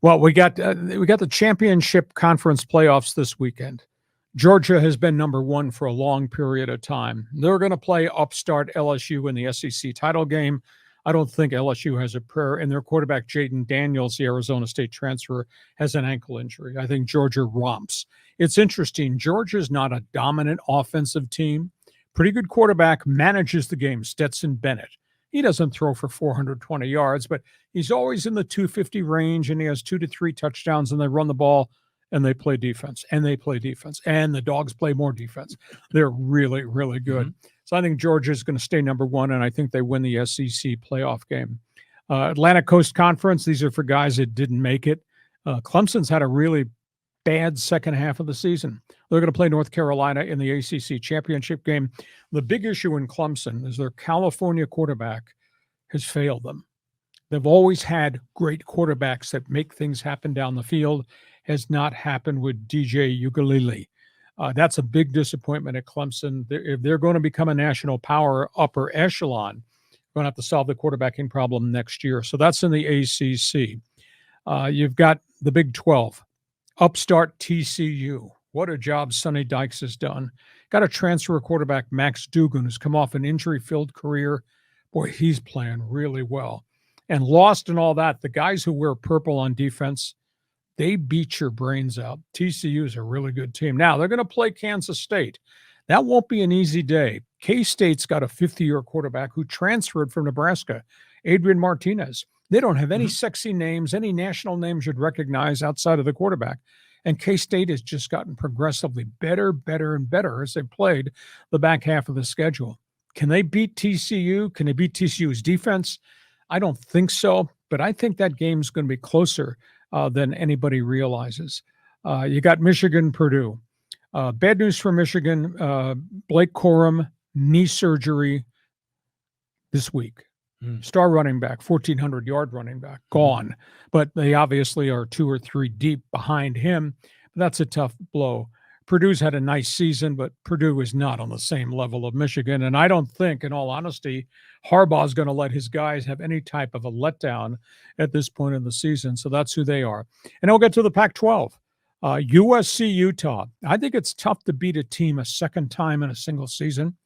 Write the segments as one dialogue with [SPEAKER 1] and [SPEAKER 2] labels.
[SPEAKER 1] Well, we got the championship conference playoffs this weekend. Georgia has been number one for a long period of time. They're going to play upstart LSU in the SEC title game. I don't think LSU has a prayer, and their quarterback, Jaden Daniels, the Arizona State transfer, has an ankle injury. I think Georgia romps. It's interesting. Georgia's not a dominant offensive team. Pretty good quarterback, manages the game, Stetson Bennett. He doesn't throw for 420 yards, but he's always in the 250 range, and he has 2 to 3 touchdowns, and they run the ball, and they play defense, and the Dogs play more defense. They're really, really good. Mm-hmm. So I think Georgia's going to stay number one, and I think they win the SEC playoff game. Atlantic Coast Conference, these are for guys that didn't make it. Clemson's had a really bad second half of the season. They're going to play North Carolina in the ACC championship game. The big issue in Clemson is their California quarterback has failed them. They've always had great quarterbacks that make things happen down the field. Has not happened with DJ Uiagalelei. That's a big disappointment at Clemson. If they're going to become a national power upper echelon, they're going to have to solve the quarterbacking problem next year. So that's in the ACC. You've got the Big 12. Upstart TCU. What a job Sonny Dykes has done. Got a transfer quarterback, Max Duggan, who's come off an injury-filled career. Boy, he's playing really well. And lost and all that, the guys who wear purple on defense, they beat your brains out. TCU is a really good team. Now, they're going to play Kansas State. That won't be an easy day. K-State's got a 50-year quarterback who transferred from Nebraska, Adrian Martinez. They don't have any sexy names, any national names you'd recognize outside of the quarterback. And K-State has just gotten progressively better, and better as they played the back half of the schedule. Can they beat TCU? Can they beat TCU's defense? I don't think so, but I think that game's going to be closer than anybody realizes. You got Michigan, Purdue. Bad news for Michigan. Blake Corum, knee surgery this week. Star running back, 1,400-yard running back, gone. But they obviously are 2 or 3 deep behind him. That's a tough blow. Purdue's had a nice season, but Purdue is not on the same level of Michigan. And I don't think, in all honesty, Harbaugh's going to let his guys have any type of a letdown at this point in the season. So that's who they are. And I'll get to the Pac-12. USC, Utah. I think it's tough to beat a team a second time in a single season.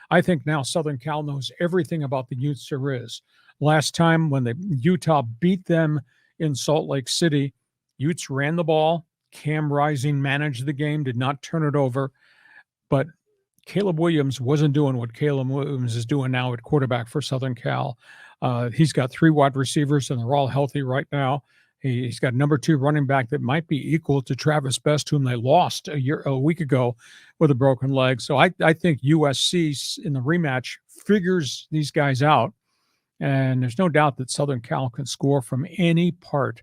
[SPEAKER 1] I think now Southern Cal knows everything about the Utes there is. Last time when Utah beat them in Salt Lake City, Utes ran the ball. Cam Rising managed the game, did not turn it over. But Caleb Williams wasn't doing what Caleb Williams is doing now at quarterback for Southern Cal. He's got 3 wide receivers, and they're all healthy right now. He's got number 2 running back that might be equal to Travis Best, whom they lost a week ago with a broken leg. So I think USC in the rematch figures these guys out, and there's no doubt that Southern Cal can score from any part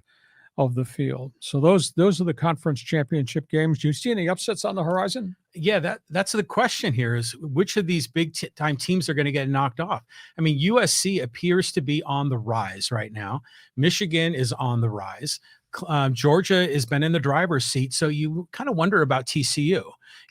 [SPEAKER 1] of the field. So those are the conference championship games. Do you see any upsets on the horizon?
[SPEAKER 2] Yeah, that's the question here is which of these big time teams are going to get knocked off? I mean, USC appears to be on the rise right now. Michigan is on the rise. Georgia has been in the driver's seat. So you kind of wonder about TCU.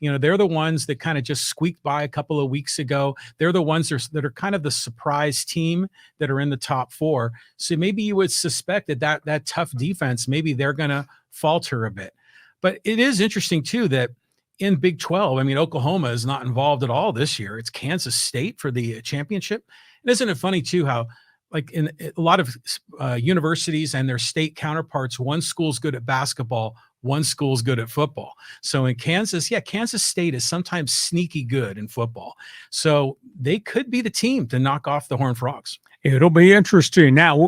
[SPEAKER 2] You know, they're the ones that kind of just squeaked by a couple of weeks ago. They're the ones that are kind of the surprise team that are in the top 4. So maybe you would suspect that tough defense, maybe they're going to falter a bit. But it is interesting, too, that in Big 12, I mean, Oklahoma is not involved at all this year. It's Kansas State for the championship. And isn't it funny, too, how like in a lot of universities and their state counterparts, one school's good at basketball, one school's good at football. So in Kansas, Kansas State is sometimes sneaky good in football. So they could be the team to knock off the Horned Frogs.
[SPEAKER 1] It'll be interesting. Now,